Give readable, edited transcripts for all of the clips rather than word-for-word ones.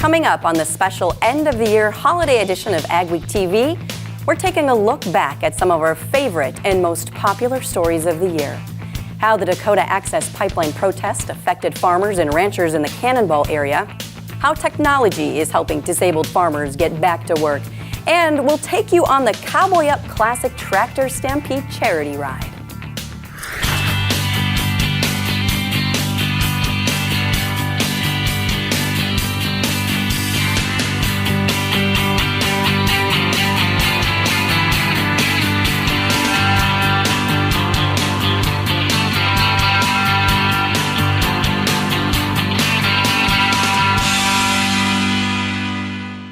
Coming up on the special end-of-the-year holiday edition of AgweekTV, we're taking a look back at some of our favorite and most popular stories of the year. How the Dakota Access Pipeline protest affected farmers and ranchers in the Cannonball area, how technology is helping disabled farmers get back to work, and we'll take you on the Cowboy Up Classic Tractor Stampede charity ride.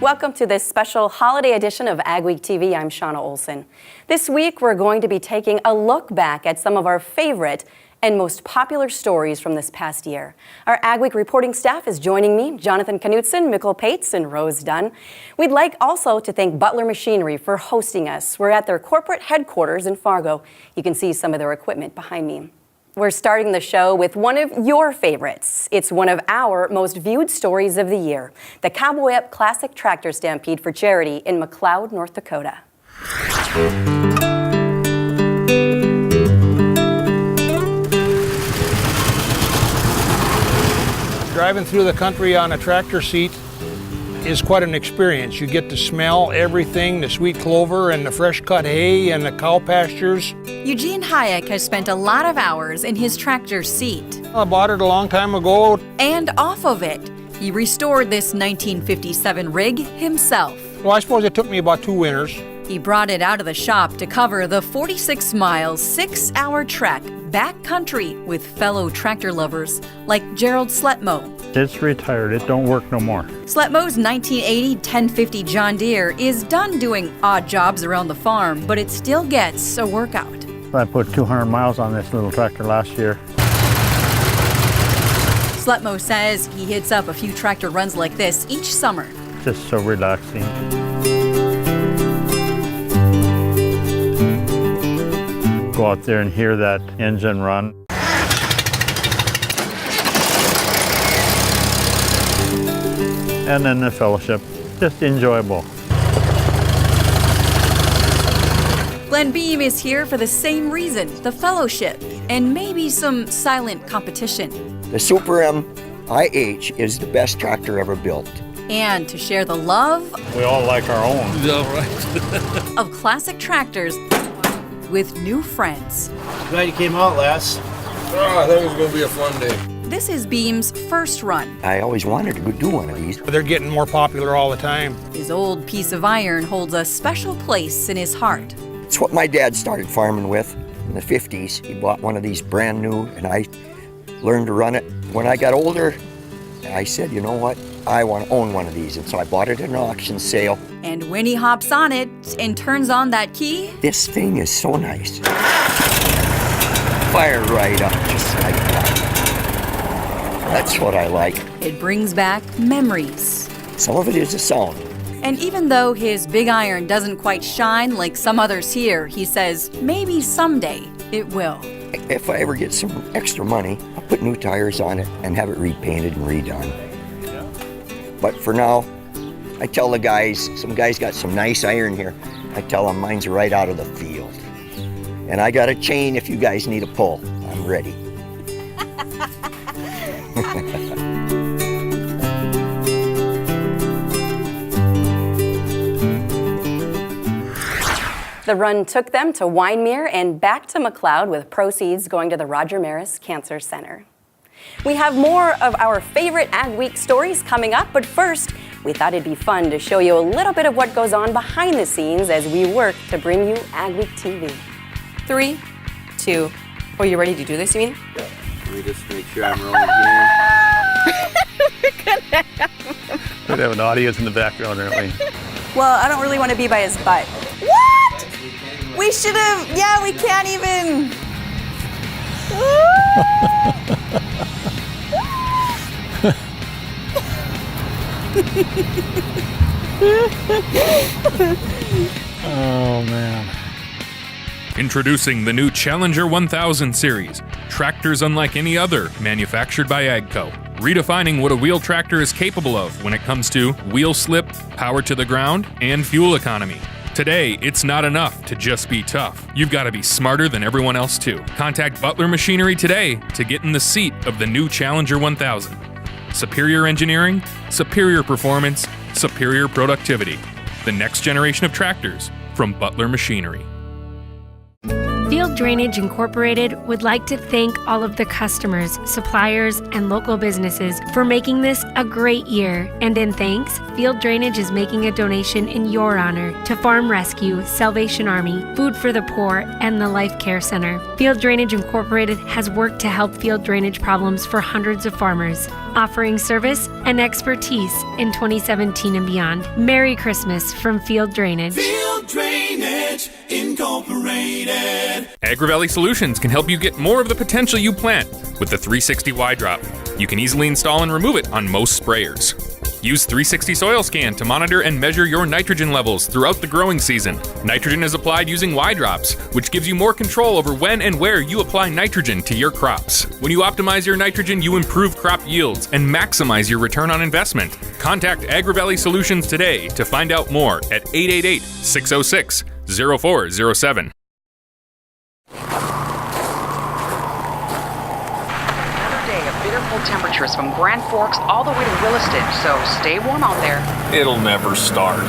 Welcome to this special holiday edition of AgweekTV. I'm Shawna Olson. This week, we're going to be taking a look back at some of our favorite and most popular stories from this past year. Our Agweek reporting staff is joining me, Jonathan Knutson, Mikkel Pates, and Rose Dunn. We'd like also to thank Butler Machinery for hosting us. We're at their corporate headquarters in Fargo. You can see some of their equipment behind me. We're starting the show with one of your favorites. It's one of our most viewed stories of the year, the Cowboy Up Classic Tractor Stampede for charity in McLeod, North Dakota. Driving through the country on a tractor seat is quite an experience. You get to smell everything, the sweet clover and the fresh cut hay and the cow pastures. Eugene Hayek has spent a lot of hours in his tractor seat. I bought it a long time ago. And off of it. He restored this 1957 rig himself. Well, I suppose it took me about 2 winters. He brought it out of the shop to cover the 46-mile, 6-hour trek backcountry with fellow tractor lovers like Gerald Sletmo. It's retired. It don't work no more. Sletmo's 1980 1050 John Deere is done doing odd jobs around the farm, but it still gets a workout. I put 200 miles on this little tractor last year. Sletmo says he hits up a few tractor runs like this each summer. Just so relaxing. Go out there and hear that engine run. And then the fellowship, just enjoyable. Glenn Beam is here for the same reason, the fellowship, and maybe some silent competition. The Super M IH is the best tractor ever built. And to share the love We all like our own. of classic tractors with new friends. Glad you came out, lass. Oh, I thought it was going to be a fun day. This is Beam's first run. I always wanted to go do one of these. They're getting more popular all the time. His old piece of iron holds a special place in his heart. It's what my dad started farming with in the 50s. He bought one of these brand new, and I learned to run it. When I got older, I said, you know what? I want to own one of these, and so I bought it at an auction sale. And when he hops on it and turns on that key, This thing is so nice. Fire right up, just like that. That's what I like. it brings back memories. Some of it is a sound. And even though his big iron doesn't quite shine like some others here, he says maybe someday it will. If I ever get some extra money, I'll put new tires on it and have it repainted and redone. But for now, I tell the guys, some guys got some nice iron here. I tell them mine's right out of the field. And I got a chain if you guys need a pull. I'm ready. The run took them to Winemere and back to McLeod with proceeds going to the Roger Maris Cancer Center. We have more of our favorite Ag Week stories coming up, but first, we thought it'd be fun to show you a little bit of what goes on behind the scenes as we work to bring you Ag Week TV. 3, 2, are you ready to do this, you mean? Yeah. Let me just make sure I'm rolling here. We'd have an audience in the background, aren't we? Well, I don't really want to be by his butt. What? We should have, yeah, we can't even. Oh, man. Introducing the new Challenger 1000 series, tractors unlike any other, manufactured by AGCO. redefining what a wheel tractor is capable of when it comes to wheel slip, power to the ground, and fuel economy. Today, it's not enough to just be tough. You've got to be smarter than everyone else too. Contact Butler Machinery today to get in the seat of the new Challenger 1000. Superior engineering, superior performance, superior productivity. The next generation of tractors from Butler Machinery. Field Drainage Incorporated would like to thank all of the customers, suppliers, and local businesses for making this a great year. And in thanks, Field Drainage is making a donation in your honor to Farm Rescue, Salvation Army, Food for the Poor, and the Life Care Center. Field Drainage Incorporated has worked to help field drainage problems for hundreds of farmers, offering service and expertise in 2017 and beyond. Merry Christmas from Field Drainage. Field Drainage Incorporated. AgriValley Solutions can help you get more of the potential you plant with the 360 Y-Drop. You can easily install and remove it on most sprayers. Use 360 Soil Scan to monitor and measure your nitrogen levels throughout the growing season. Nitrogen is applied using Y-Drops, which gives you more control over when and where you apply nitrogen to your crops. When you optimize your nitrogen, you improve crop yields and maximize your return on investment. Contact AgriValley Solutions today to find out more at 888-606-0407. Temperatures from Grand Forks all the way to Williston, so stay warm out there. It'll never start.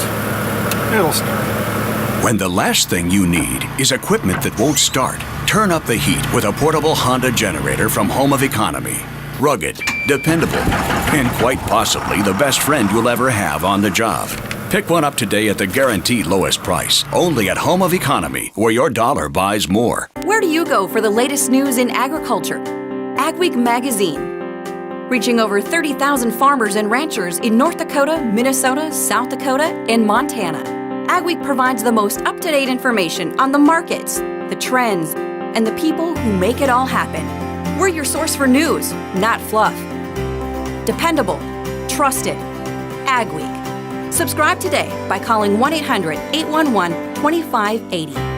It'll start. When the last thing you need is equipment that won't start, turn up the heat with a portable Honda generator from Home of Economy. Rugged, dependable, and quite possibly the best friend you'll ever have on the job. Pick one up today at the guaranteed lowest price, only at Home of Economy, where your dollar buys more. Where do you go for the latest news in agriculture? AgWeek Magazine. Reaching over 30,000 farmers and ranchers in North Dakota, Minnesota, South Dakota, and Montana. AgWeek provides the most up-to-date information on the markets, the trends, and the people who make it all happen. We're your source for news, not fluff. Dependable, trusted, AgWeek. Subscribe today by calling 1-800-811-2580.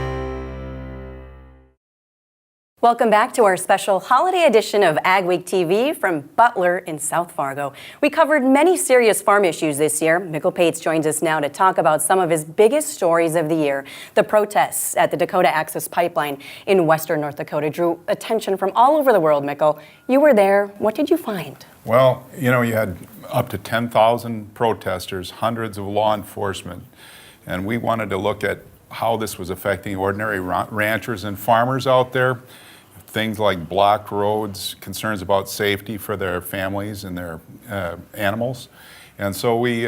Welcome back to our special holiday edition of AgweekTV from Butler in South Fargo. We covered many serious farm issues this year. Mikkel Pates joins us now to talk about some of his biggest stories of the year. The protests at the Dakota Access Pipeline in western North Dakota drew attention from all over the world, Mikkel. You were there. What did you find? Well, you had up to 10,000 protesters, hundreds of law enforcement, and we wanted to look at how this was affecting ordinary ranchers and farmers out there. Things like blocked roads, concerns about safety for their families and their animals. And so we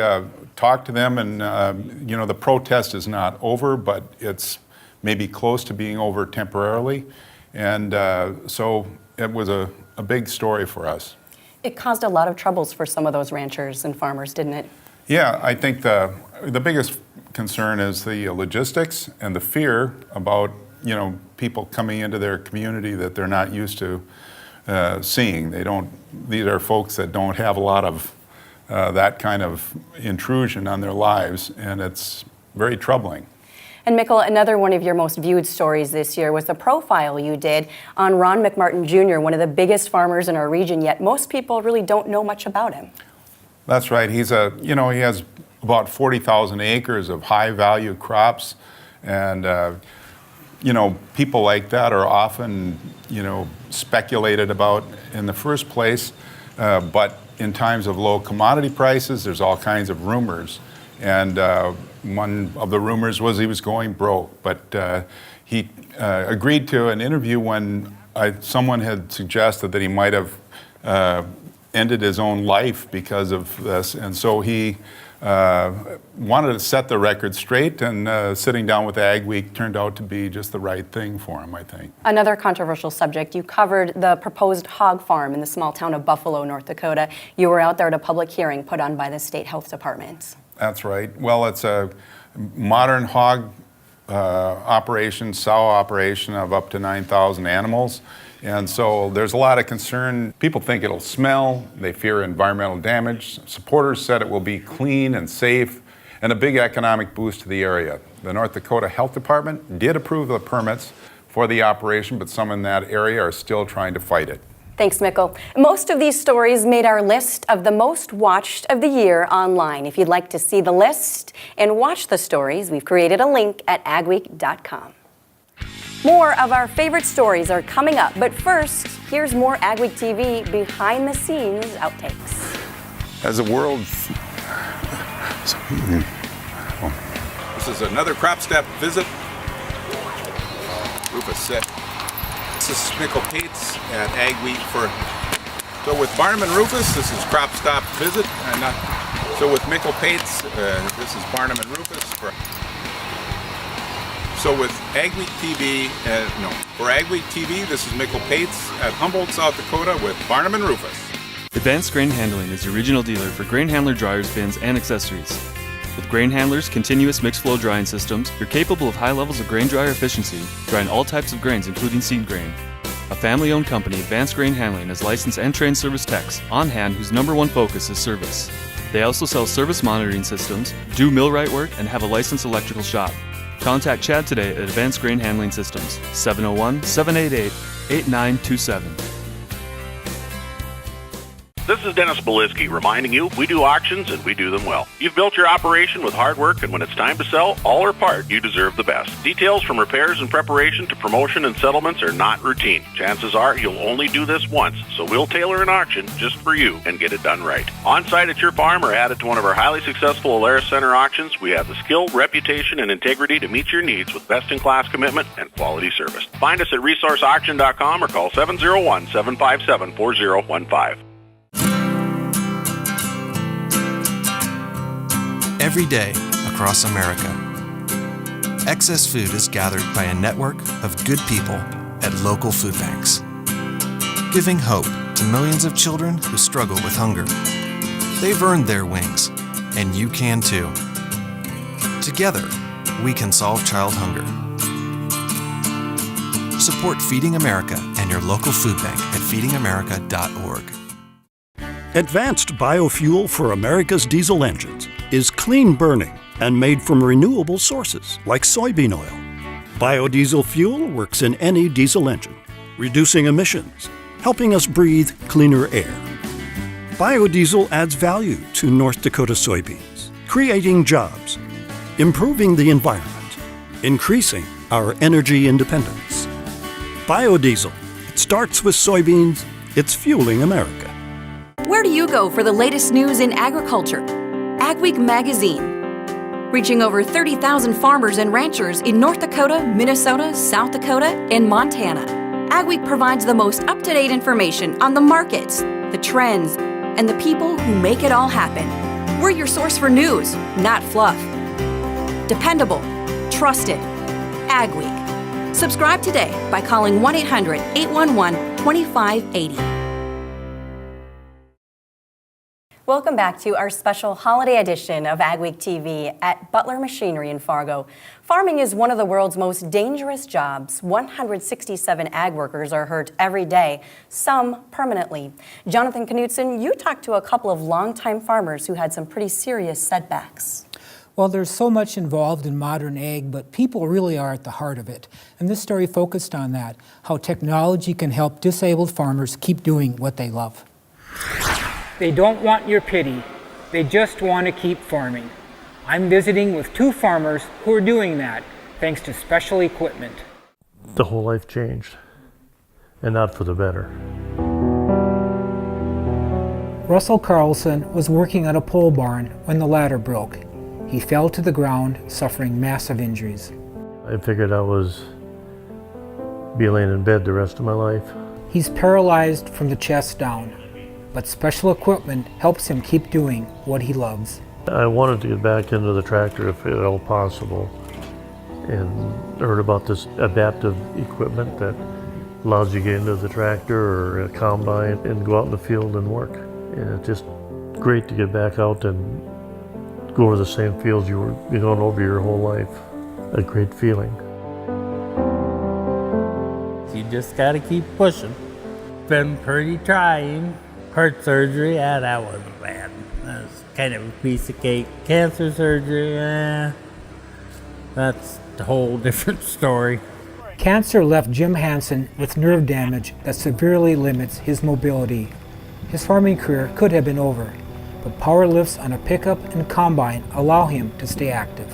talked to them, and the protest is not over, but it's maybe close to being over temporarily. And so it was a big story for us. It caused a lot of troubles for some of those ranchers and farmers, didn't it? Yeah, I think the biggest concern is the logistics and the fear about people coming into their community that they're not used to seeing. These are folks that don't have a lot of that kind of intrusion on their lives, and it's very troubling. And Mikkel, another one of your most viewed stories this year was the profile you did on Ron McMartin Jr., one of the biggest farmers in our region, yet most people really don't know much about him. That's right. He has about 40,000 acres of high-value crops, and people like that are often, speculated about in the first place, but in times of low commodity prices, there's all kinds of rumors. And one of the rumors was he was going broke, but he agreed to an interview when someone had suggested that he might have ended his own life because of this. And so he wanted to set the record straight, and sitting down with AgWeek turned out to be just the right thing for him, I think. Another controversial subject, you covered the proposed hog farm in the small town of Buffalo, North Dakota. You were out there at a public hearing put on by the state health department. That's right. Well, it's a modern hog operation, sow operation of up to 9,000 animals. And so there's a lot of concern. People think it'll smell. They fear environmental damage. Supporters said it will be clean and safe and a big economic boost to the area. The North Dakota Health Department did approve the permits for the operation, but some in that area are still trying to fight it. Thanks, Mikkel. Most of these stories made our list of the most watched of the year online. If you'd like to see the list and watch the stories, we've created a link at agweek.com. More of our favorite stories are coming up, but first, here's more AgweekTV behind-the-scenes outtakes. As the world... This is another crop stop visit. Rufus set. This is Mikkel Pates at Agweek so with Barnum and Rufus, this is crop stop visit. So with Mikkel Pates, this is Barnum and Rufus. So with AgweekTV, for AgweekTV, this is Mikkel Pates at Humboldt, South Dakota with Barnum and Rufus. Advanced Grain Handling is your regional dealer for grain handler dryers, bins, and accessories. With Grain Handler's continuous mixed flow drying systems, you're capable of high levels of grain dryer efficiency, drying all types of grains including seed grain. A family-owned company, Advanced Grain Handling, has licensed and trained service techs on hand whose #1 focus is service. They also sell service monitoring systems, do millwright work, and have a licensed electrical shop. Contact Chad today at Advanced Grain Handling Systems, 701-788-8927. This is Dennis Belisky reminding you we do auctions and we do them well. You've built your operation with hard work, and when it's time to sell, all or part, you deserve the best. Details from repairs and preparation to promotion and settlements are not routine. Chances are you'll only do this once, so we'll tailor an auction just for you and get it done right. On site at your farm or added to one of our highly successful Alaris Center auctions, we have the skill, reputation, and integrity to meet your needs with best-in-class commitment and quality service. Find us at resourceauction.com or call 701-757-4015. Every day across America, excess food is gathered by a network of good people at local food banks, giving hope to millions of children who struggle with hunger. They've earned their wings, and you can too. Together, we can solve child hunger. Support Feeding America and your local food bank at feedingamerica.org. Advanced biofuel for America's diesel engines is clean burning and made from renewable sources like soybean oil. Biodiesel fuel works in any diesel engine, reducing emissions, helping us breathe cleaner air. Biodiesel adds value to North Dakota soybeans, creating jobs, improving the environment, increasing our energy independence. Biodiesel, it starts with soybeans, it's fueling America. Where do you go for the latest news in agriculture? Agweek Magazine. Reaching over 30,000 farmers and ranchers in North Dakota, Minnesota, South Dakota, and Montana. Agweek provides the most up-to-date information on the markets, the trends, and the people who make it all happen. We're your source for news, not fluff. Dependable, trusted. Agweek. Subscribe today by calling 1-800-811-2580. Welcome back to our special holiday edition of AgweekTV at Butler Machinery in Fargo. Farming is one of the world's most dangerous jobs. 167 ag workers are hurt every day, some permanently. Jonathan Knutson, you talked to a couple of longtime farmers who had some pretty serious setbacks. Well, there's so much involved in modern ag, but people really are at the heart of it. And this story focused on that, how technology can help disabled farmers keep doing what they love. They don't want your pity. They just want to keep farming. I'm visiting with two farmers who are doing that, thanks to special equipment. The whole life changed, and not for the better. Russell Carlson was working on a pole barn when the ladder broke. He fell to the ground, suffering massive injuries. I figured I was be laying in bed the rest of my life. He's paralyzed from the chest down, but special equipment helps him keep doing what he loves. I wanted to get back into the tractor if at all possible, and heard about this adaptive equipment that allows you to get into the tractor or a combine and go out in the field and work. And it's just great to get back out and go over the same fields you were going over your whole life. A great feeling. You just gotta keep pushing. Been pretty trying. Heart surgery, that wasn't bad. That was kind of a piece of cake. Cancer surgery, that's a whole different story. Cancer left Jim Hansen with nerve damage that severely limits his mobility. His farming career could have been over, but power lifts on a pickup and combine allow him to stay active.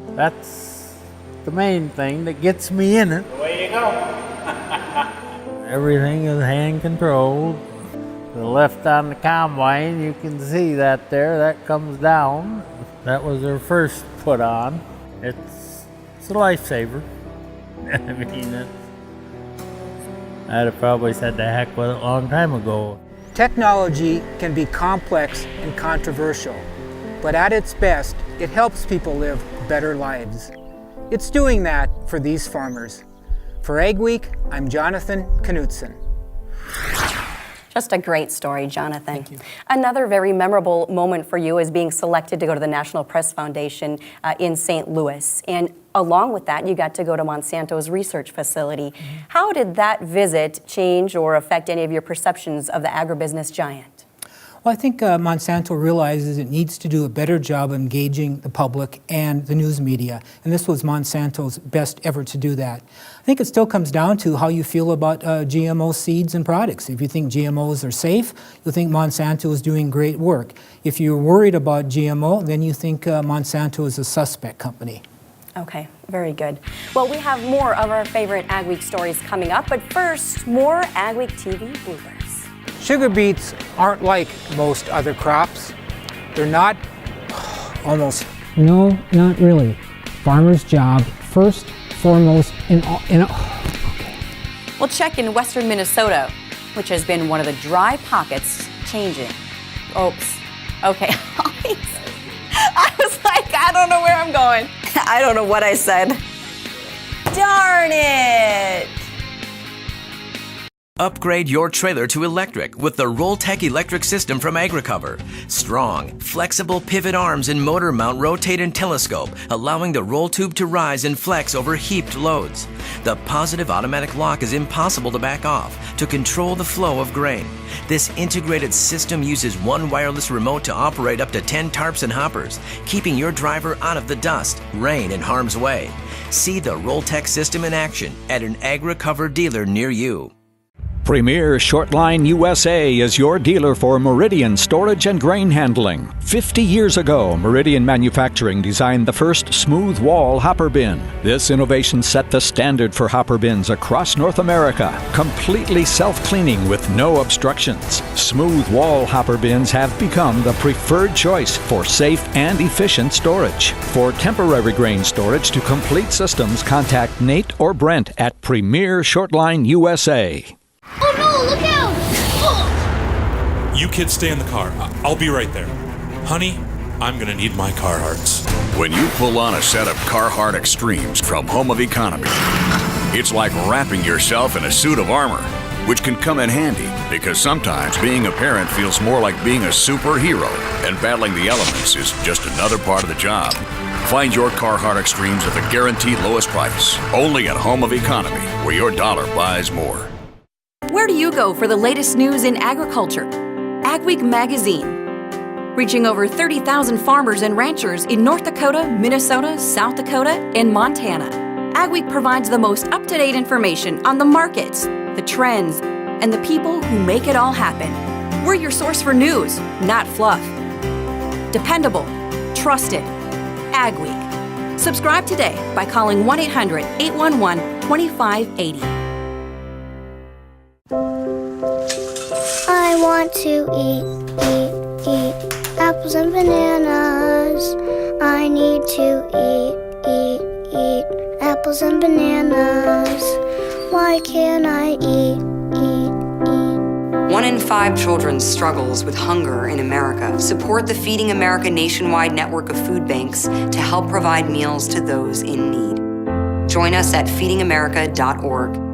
That's the main thing that gets me in it. Away you go. Everything is hand controlled. The left on the combine, you can see that there, that comes down. That was their first put on. It's a lifesaver. I mean, I'd have probably said the heck with it a long time ago. Technology can be complex and controversial, but at its best, it helps people live better lives. It's doing that for these farmers. For Ag Week, I'm Jonathan Knutson. Just a great story, Jonathan. Thank you. Another very memorable moment for you is being selected to go to the National Press Foundation in St. Louis. And along with that, you got to go to Monsanto's research facility. How did that visit change or affect any of your perceptions of the agribusiness giant? Well, I think Monsanto realizes it needs to do a better job of engaging the public and the news media, and this was Monsanto's best effort to do that. I think it still comes down to how you feel about GMO seeds and products. If you think GMOs are safe, you think Monsanto is doing great work. If you're worried about GMO, then you think Monsanto is a suspect company. Okay, very good. Well, we have more of our favorite Ag Week stories coming up, but first, more Ag Week TV bloopers. Sugar beets aren't like most other crops. They're not almost. No, not really. Farmer's job, first, foremost, okay. We'll check in western Minnesota, which has been one of the dry pockets changing. Oops. Okay. I was like, I don't know where I'm going. I don't know what I said. Darn it! Upgrade your trailer to electric with the Rolltech electric system from AgriCover. Strong, flexible pivot arms and motor mount rotate and telescope, allowing the roll tube to rise and flex over heaped loads. The positive automatic lock is impossible to back off to control the flow of grain. This integrated system uses one wireless remote to operate up to 10 tarps and hoppers, keeping your driver out of the dust, rain, and harm's way. See the Rolltech system in action at an AgriCover dealer near you. Premier Shortline USA is your dealer for Meridian storage and grain handling. 50 years ago, Meridian Manufacturing designed the first smooth wall hopper bin. This innovation set the standard for hopper bins across North America, completely self-cleaning with no obstructions. Smooth wall hopper bins have become the preferred choice for safe and efficient storage. For temporary grain storage to complete systems, contact Nate or Brent at Premier Shortline USA. Oh no, look out! Oh. You kids stay in the car. I'll be right there. Honey, I'm gonna need my Carhartts. When you pull on a set of Carhartt Extremes from Home of Economy, it's like wrapping yourself in a suit of armor, which can come in handy because sometimes being a parent feels more like being a superhero, and battling the elements is just another part of the job. Find your Carhartt Extremes at the guaranteed lowest price, only at Home of Economy, where your dollar buys more. Where do you go for the latest news in agriculture? Ag Week magazine. Reaching over 30,000 farmers and ranchers in North Dakota, Minnesota, South Dakota, and Montana. Ag Week provides the most up-to-date information on the markets, the trends, and the people who make it all happen. We're your source for news, not fluff. Dependable, trusted. Ag Week. Subscribe today by calling 1-800-811-2580. I want to eat apples and bananas. I need to eat apples and bananas. Why can't I eat? 1 in 5 children struggles with hunger in America. Support the Feeding America nationwide network of food banks to help provide meals to those in need. Join us at feedingamerica.org.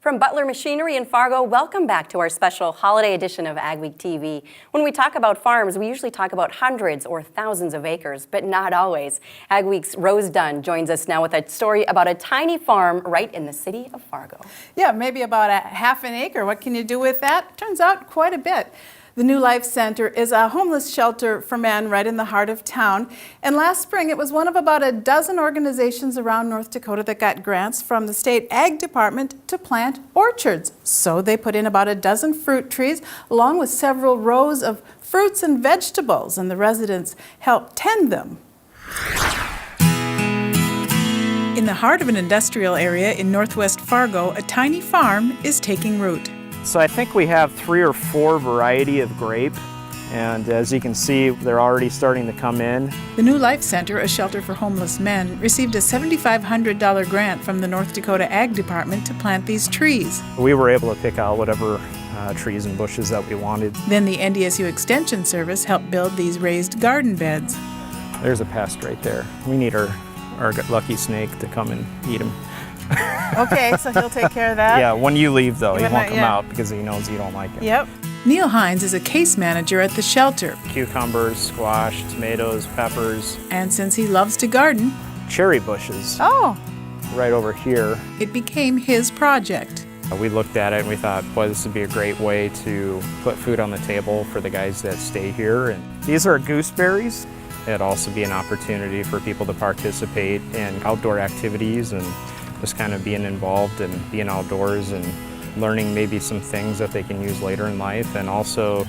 From Butler Machinery in Fargo, welcome back to our special holiday edition of Ag Week TV. When we talk about farms, we usually talk about hundreds or thousands of acres, but not always. Ag Week's Rose Dunn joins us now with a story about a tiny farm right in the city of Fargo. Yeah, maybe about a half an acre. What can you do with that? Turns out quite a bit. The New Life Center is a homeless shelter for men right in the heart of town. And last spring, it was one of about a dozen organizations around North Dakota that got grants from the state ag department to plant orchards. So they put in about a dozen fruit trees, along with several rows of fruits and vegetables, and the residents helped tend them. In the heart of an industrial area in northwest Fargo, a tiny farm is taking root. So I think we have 3 or 4 variety of grape, and as you can see, they're already starting to come in. The New Life Center, a shelter for homeless men, received a $7,500 grant from the North Dakota Ag Department to plant these trees. We were able to pick out whatever trees and bushes that we wanted. Then the NDSU Extension Service helped build these raised garden beds. There's a pest right there. We need our lucky snake to come and eat him. Okay, so he'll take care of that? Yeah, when you leave though, he When won't come yeah. out because he knows you don't like him. Yep. Neil Hines is a case manager at the shelter. Cucumbers, squash, tomatoes, peppers. And since he loves to garden, cherry bushes. Oh. Right over here. It became his project. We looked at it and we thought, boy, this would be a great way to put food on the table for the guys that stay here. And these are gooseberries. It'd also be an opportunity for people to participate in outdoor activities and just kind of being involved and being outdoors and learning maybe some things that they can use later in life, and also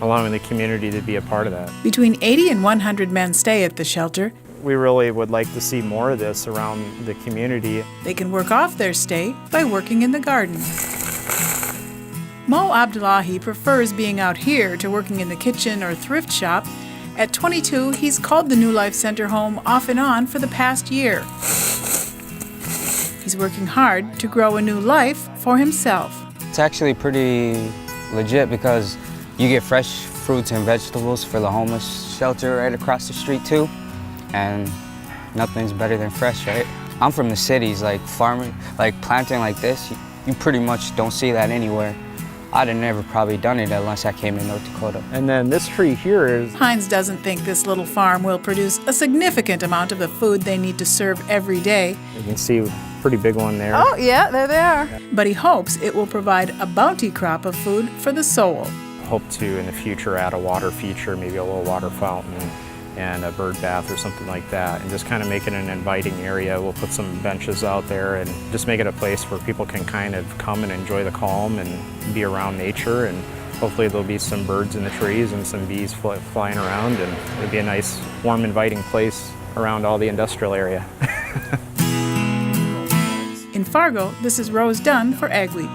allowing the community to be a part of that. Between 80 and 100 men stay at the shelter. We really would like to see more of this around the community. They can work off their stay by working in the garden. Mo Abdullahi prefers being out here to working in the kitchen or thrift shop. At 22, he's called the New Life Center home off and on for the past year. He's working hard to grow a new life for himself. It's actually pretty legit because you get fresh fruits and vegetables for the homeless shelter right across the street too. And nothing's better than fresh, right? I'm from the cities, like farming, like planting like this, you pretty much don't see that anywhere. I'd have never probably done it unless I came to North Dakota. And then this tree here is... Hines doesn't think this little farm will produce a significant amount of the food they need to serve every day. You can see a pretty big one there. Oh, yeah, there they are. But he hopes it will provide a bounty crop of food for the soul. Hope to, in the future, add a water feature, maybe a little water fountain and a bird bath or something like that, and just kind of make it an inviting area. We'll put some benches out there and just make it a place where people can kind of come and enjoy the calm and be around nature, and hopefully there'll be some birds in the trees and some bees flying around, and it'll be a nice, warm, inviting place around all the industrial area. In Fargo, this is Rose Dunn for Ag Week.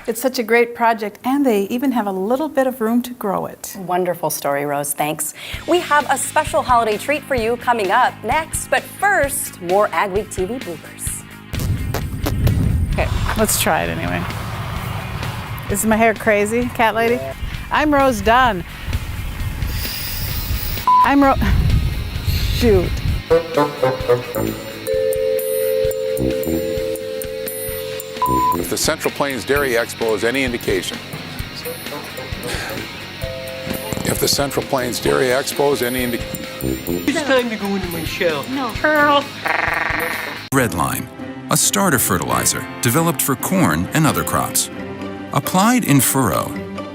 It's such a great project, and they even have a little bit of room to grow it. Wonderful story, Rose. Thanks. We have a special holiday treat for you coming up next, but first, more Ag Week TV bloopers. Okay, let's try it anyway. Is my hair crazy, cat lady? I'm Rose Dunn. Shoot. If the Central Plains Dairy Expo is any indication. If the Central Plains Dairy Expo is any indication. It's time to go into my shell. No. Pearl. Redline, a starter fertilizer developed for corn and other crops. Applied in furrow,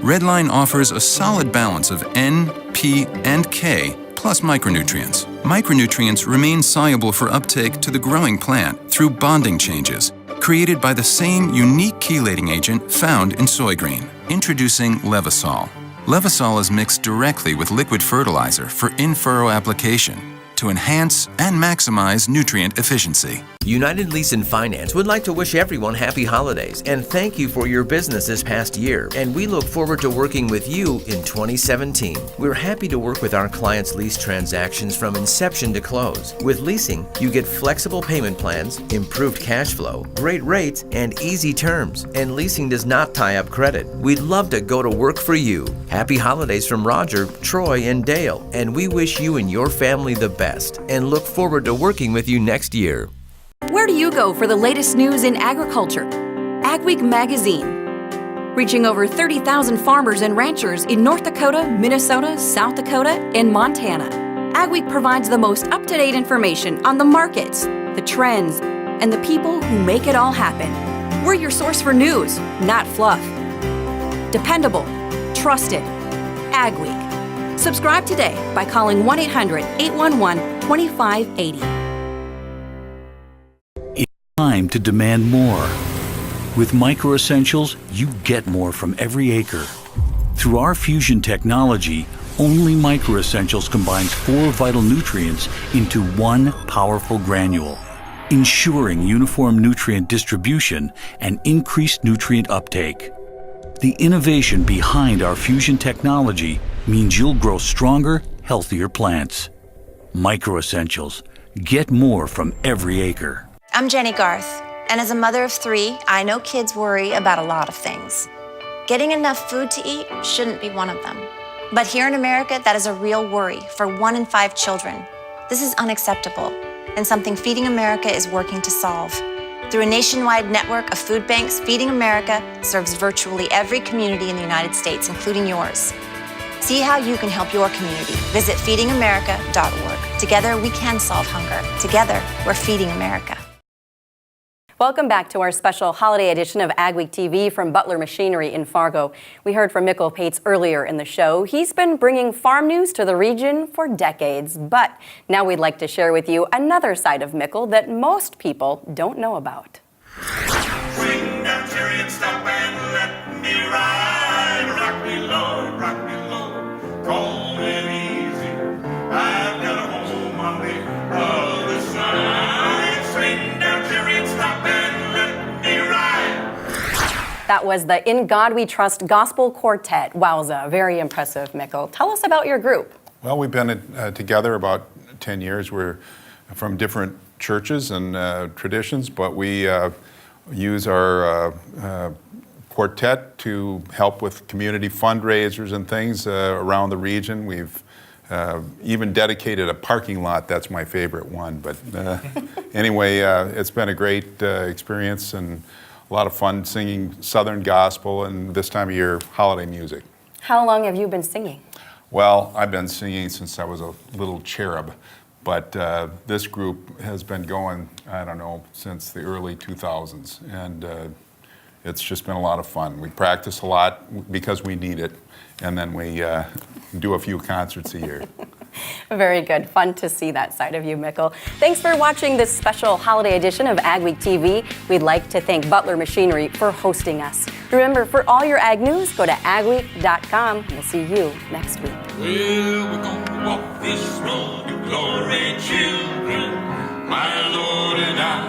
Redline offers a solid balance of N, P, and K plus micronutrients. Micronutrients remain soluble for uptake to the growing plant through bonding changes, created by the same unique chelating agent found in soy green. Introducing Levasol. Levasol is mixed directly with liquid fertilizer for in-furrow application to enhance and maximize nutrient efficiency. United Lease Finance would like to wish everyone happy holidays and thank you for your business this past year, and we look forward to working with you in 2017. We're happy to work with our clients' lease transactions from inception to close. With leasing, you get flexible payment plans, improved cash flow, great rates, and easy terms, and leasing does not tie up credit. We'd love to go to work for you. Happy holidays from Roger, Troy, and Dale, and we wish you and your family the best and look forward to working with you next year. Where do you go for the latest news in agriculture? Ag Week magazine. Reaching over 30,000 farmers and ranchers in North Dakota, Minnesota, South Dakota, and Montana. Ag Week provides the most up-to-date information on the markets, the trends, and the people who make it all happen. We're your source for news, not fluff. Dependable, trusted. Agweek. Subscribe today by calling 1-800-811-2580. It's time to demand more. With Micro Essentials, you get more from every acre. Through our fusion technology, only Micro Essentials combines 4 vital nutrients into one powerful granule, ensuring uniform nutrient distribution and increased nutrient uptake. The innovation behind our fusion technology means you'll grow stronger, healthier plants. Micro Essentials. Get more from every acre. I'm Jenny Garth, and as a mother of 3, I know kids worry about a lot of things. Getting enough food to eat shouldn't be one of them. But here in America, that is a real worry for 1 in 5 children. This is unacceptable, and something Feeding America is working to solve. Through a nationwide network of food banks, Feeding America serves virtually every community in the United States, including yours. See how you can help your community. Visit feedingamerica.org. Together, we can solve hunger. Together, we're Feeding America. Welcome back to our special holiday edition of AgweekTV from Butler Machinery in Fargo. We heard from Mikkel Pates earlier in the show. He's been bringing farm news to the region for decades, but now we'd like to share with you another side of Mikkel that most people don't know about. Swing down chariot, stop and let me ride. Rock me, Lord, call it easy. I've got a home on the other side. Swing down chariot, stop and let me ride. That was the In God We Trust Gospel Quartet. Wowza, very impressive, Mikkel. Tell us about your group. Well, we've been together about 10 years. We're from different churches and traditions, but we use our quartet to help with community fundraisers and things around the region. We've even dedicated a parking lot. That's my favorite one. But anyway, it's been a great experience and a lot of fun singing Southern gospel and this time of year holiday music. How long have you been singing? Well, I've been singing since I was a little cherub, but this group has been going, I don't know, since the early 2000s, and it's just been a lot of fun. We practice a lot because we need it, and then we do a few concerts a year. Very good. Fun to see that side of you, Mikkel. Thanks for watching this special holiday edition of AgweekTV. We'd like to thank Butler Machinery for hosting us. Remember, for all your ag news, go to agweek.com. We'll see you next week. Well, we're gonna walk this road to glory, children, my Lord and I.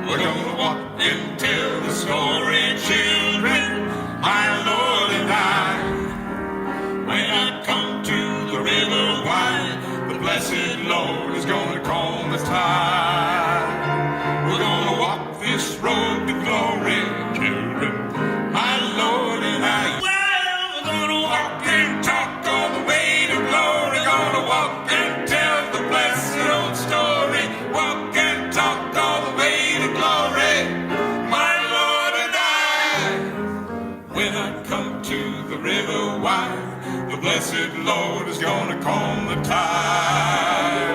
We're gonna walk and tell the story, children, my Lord and I. When I come to the river wide, the blessed Lord is gonna calm the tide. We're gonna walk this road to glory, children, my Lord and I. Well, we're gonna walk and talk all the way to glory. Gonna walk and tell the blessed old story. Walk and talk all the way to glory, my Lord and I. When I come to the river wide, the blessed Lord is gonna calm the tide.